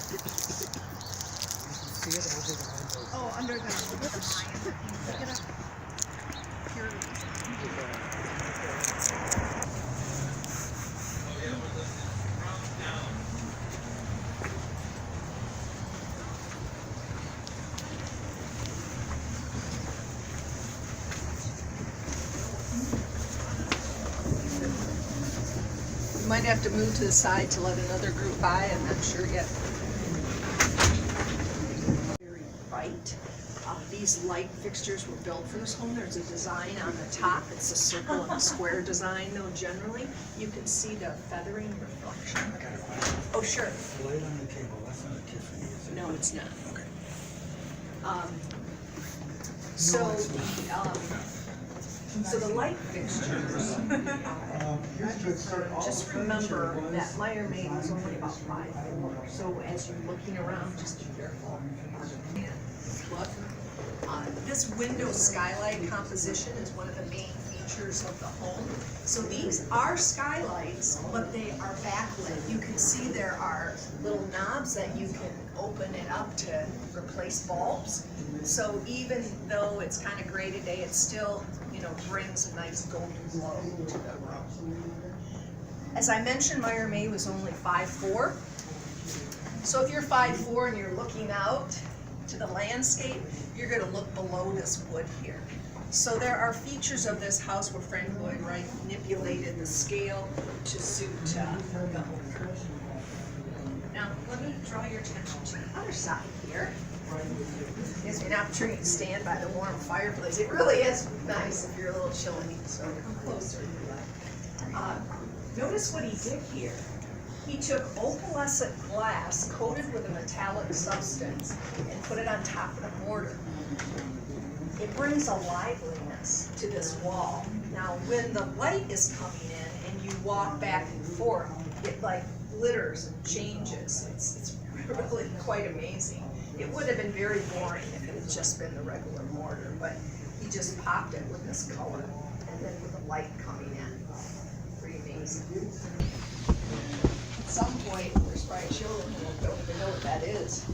See it over the windows. Oh, under the lion. Look it up. You might have to move to the side to let another group by, I'm not sure yet. Very bright. These light fixtures were built for this home. There's a design on the top. It's a circle and a square design, though generally. You can see the feathering reflection. I got a question. Oh, sure. The light on the table, that's not a Tiffany, is it? No, it's not. Okay. So the light fixtures, just remember that Meyer May was only about 5'4". So as you're looking around, just be careful. And look, this window skylight composition is one of the main features of the home. So these are skylights, but they are backlit. You can see there are little knobs that you can open it up to replace bulbs. So even though it's kind of gray today, it still, brings a nice golden glow to the room. As I mentioned, Meyer May was only 5'4". So if you're 5'4" and you're looking out to the landscape, you're going to look below this wood here. So there are features of this house where Frank Lloyd Wright manipulated the scale to suit the owner. Now, let me draw your attention to the other side here. Gives me an opportunity to stand by the warm fireplace. It really is nice if you're a little chilly, so come closer. Notice what he did here. He took opalescent glass coated with a metallic substance and put it on top of the mortar. It brings a liveliness to this wall. Now, when the light is coming in and you walk back and forth, it like glitters and changes. It's really quite amazing. It would have been very boring if it had just been the regular mortar, but he just popped it with this color and then with the light coming in. Pretty amazing. At some point, there's probably children who don't even know what that is,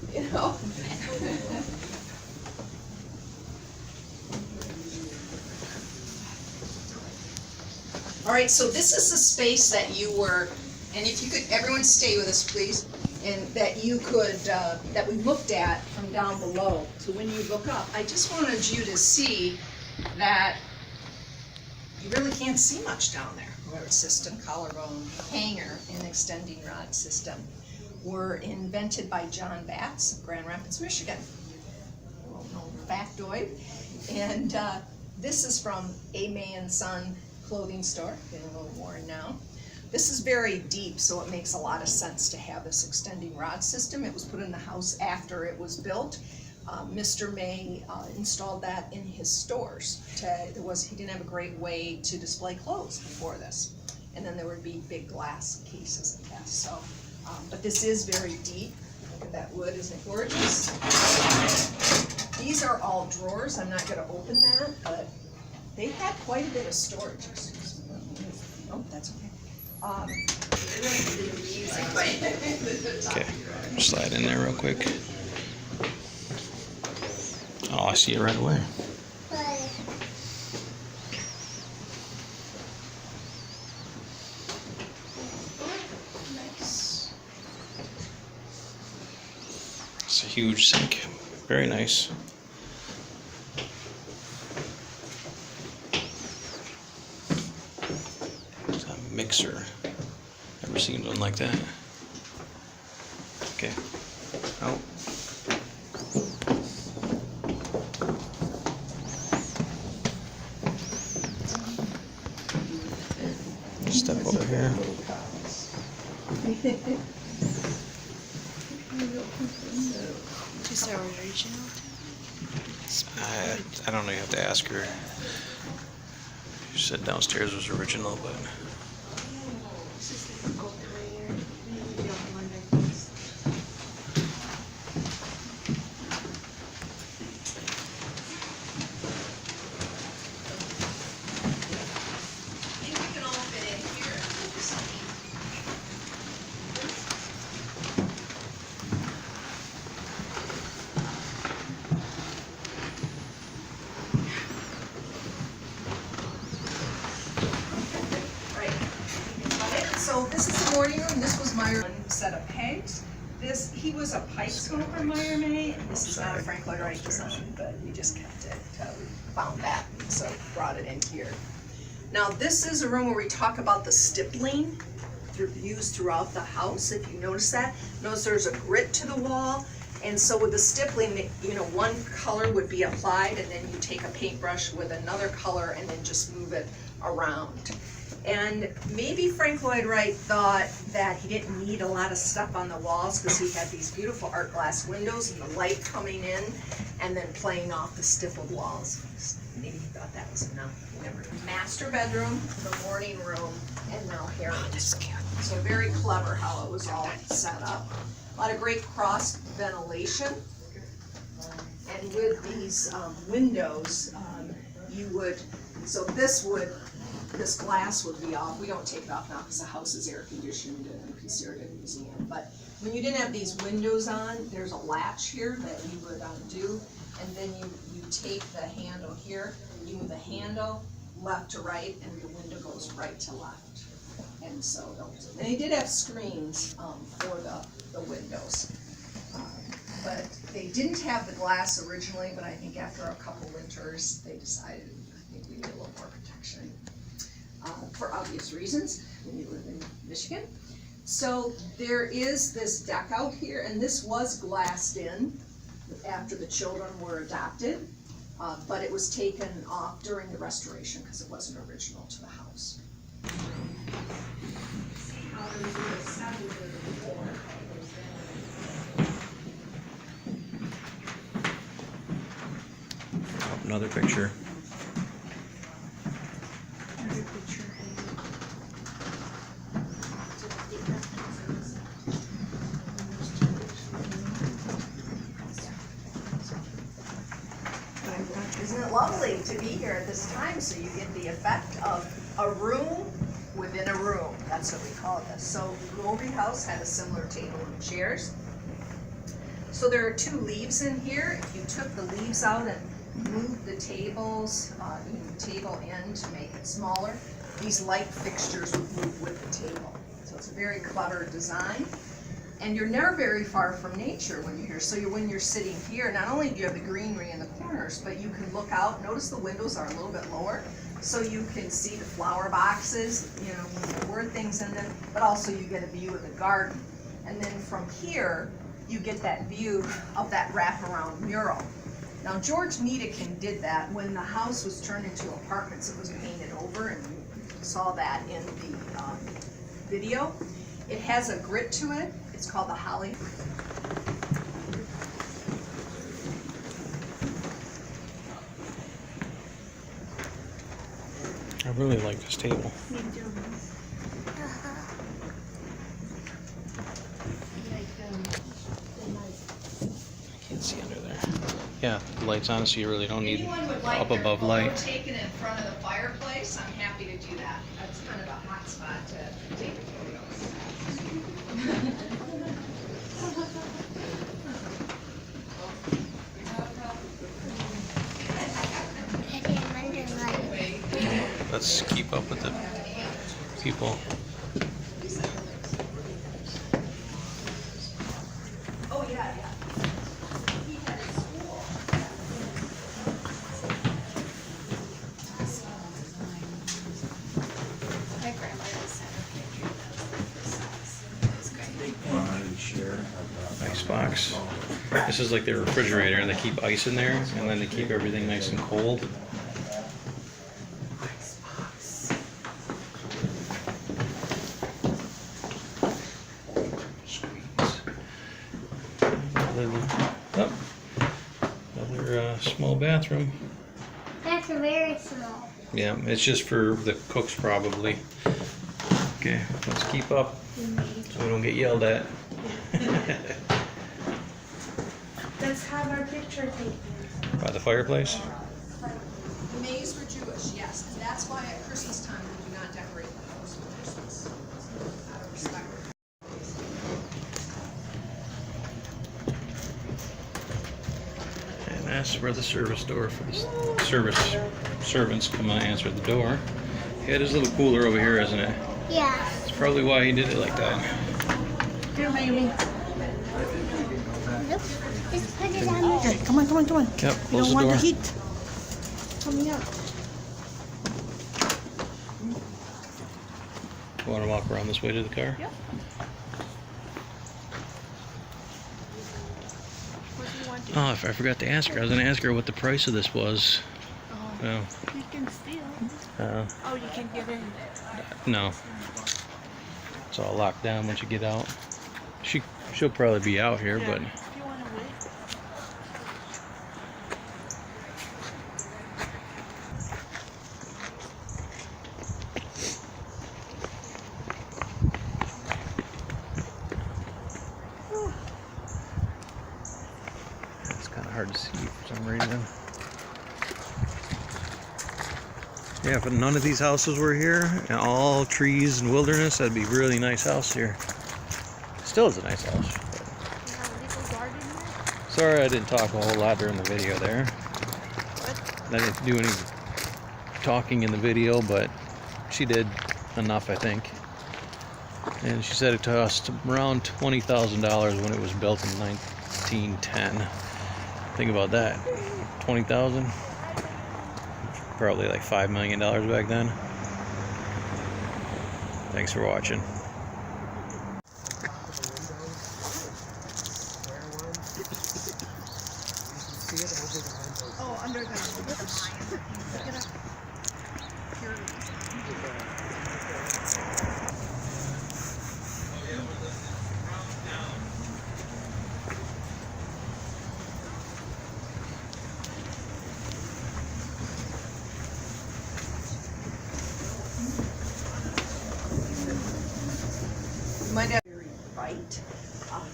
All right, so this is the space that you were, and if you could, everyone stay with us, please, and that you could, that we looked at from down below. So when you look up, I just wanted you to see that you really can't see much down there. Road system, collarbone, hanger, and extending rod system were invented by John Batts of Grand Rapids, Michigan. Well-known factoid. And this is from A. May and Son clothing store, getting a little worn now. This is very deep, so it makes a lot of sense to have this extending rod system. It was put in the house after it was built. Mr. May installed that in his stores. He didn't have a great way to display clothes before this. And then there would be big glass cases and that. So, but this is very deep. Look at that wood, isn't it gorgeous? These are all drawers. I'm not going to open that, but they had quite a bit of storage. Excuse me. Oh, that's okay. Okay, slide in there real quick. Oh, I see it right away. Nice. It's a huge sink. Very nice. It's a mixer. Never seen one like that. Okay. Oh. Step over here. Is there original? I don't know, you have to ask her. She said downstairs was original, but morning room. This was my one set of pegs. He was a pipe smoker, Meyer May, and this is not a Frank Lloyd Wright design, but we just kept it until we found that, so brought it in here. Now, this is a room where we talk about the stippling used throughout the house, if you notice that. Notice there's a grit to the wall, and so with the stippling, you know, one color would be applied, and then you take a paintbrush with another color and then just move it around. And maybe Frank Lloyd Wright thought that he didn't need a lot of stuff on the walls because he had these beautiful art glass windows and the light coming in and then playing off the stippled walls. Maybe he thought that was enough. Master bedroom, the morning room, and now Harriet's room. So very clever how it was all set up. A lot of great cross ventilation. And with these windows, you would, so this glass would be off. We don't take it off now because the house is air conditioned and considered a museum. But when you didn't have these windows on, there's a latch here that you would undo, and then you take the handle here, you move the handle left to right, and the window goes right to left. And so, and they did have screens for the windows. But they didn't have the glass originally, but I think after a couple winters, they decided, I think we need a little more protection. For obvious reasons, when you live in Michigan. So there is this deck out here, and this was glassed in after the children were adopted, but it was taken off during the restoration because it wasn't original to the house. See how there's a cellular floor. Another picture. Isn't it lovely to be here at this time, so you get the effect of a room within a room. That's what we call this. So Glory House had a similar table and chairs. So there are two leaves in here. If you took the leaves out and moved the tables, the table end to make it smaller, these light fixtures would move with the table. So it's a very clever design. And you're never very far from nature when you're here. So when you're sitting here, not only do you have the greenery in the corners, but you can look out. Notice the windows are a little bit lower, so you can see the flower boxes, you know, when there were things in them, but also you get a view of the garden. And then from here, you get that view of that wraparound mural. Now, George Niedecken did that when the house was turned into apartments. It was painted over, and you saw that in the video. It has a grit to it. It's called the holly. I really like this table. Me too. I can't see under there. Yeah, the light's on, so you really don't need Anyone would like up their above photo light. taken in front of the fireplace, I'm happy to do that. That's kind of a hot spot to take photos. Let's keep up with the people. Oh, yeah, yeah. He had a school. My grandmother sent a picture of this. It was great. Ice box. This is like their refrigerator, and they keep ice in there, and then they keep everything nice and cold. Another small bathroom. That's very small. Yeah, it's just for the cooks probably. Okay, let's keep up so we don't get yelled at. Let's have our picture taken. By the fireplace? The Mays were Jewish, yes, and that's why at Christmas time we do not decorate the house for Christmas. Out of respect. And that's where the service door for the servants come and answer the door. Yeah, it is a little cooler over here, isn't it? Yeah. It's probably why he did it like that. Here, Mayumi. Yep. Just put it on the... Okay, come on. Yep, You close don't the want door. the heat. Coming out. Want to walk around this way to the car? Yep. What do you want to... Oh, I forgot to ask her. I was going to ask her what the price of this was. Oh, You can steal. Oh, you can get in. no. It's all locked down once you get out. She'll probably be out here, but If you want to wait. it's kind of hard to see for some reason. Yeah, if none of these houses were here and all trees and wilderness, that'd be a really nice house here. Still is a nice house. You have a little garden here. Sorry I didn't talk a whole lot during the video there. What? I didn't do any talking in the video, but she did enough, I think. And she said it cost around $20,000 when it was built in 1910. Think about that. 20,000? Probably like $5 million back then. Thanks for watching. Oh, under the Look it up. You might have very bright.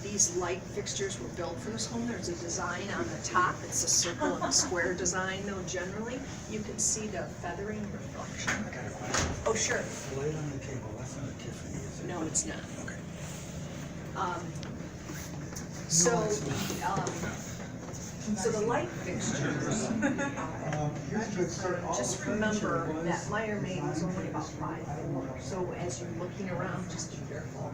These light fixtures were built for this home. There's a design on the top. It's a circle and a square design, though generally. You can see the feathering reflection. I got a question. Oh, sure. The light on the table, that's not a Tiffany, is it? No, it's not. Okay. So the light fixtures, just remember that Meyer Maid was only about 5'4". So as you're looking around, just be careful.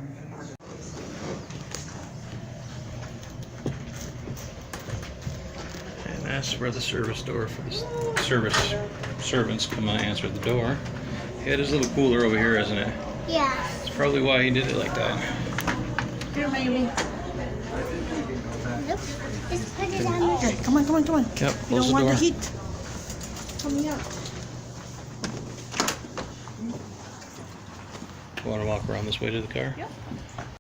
And that's where the service door for the servants come and answer the door. Yeah, it is a little cooler over here, isn't it? Yeah. It's probably why he did it like that. Here, Mayumi. Yep. Just put it on the... Okay, come on. Yep, You close don't the want door. the heat. Coming out. Want to walk around this way to the car? Yep.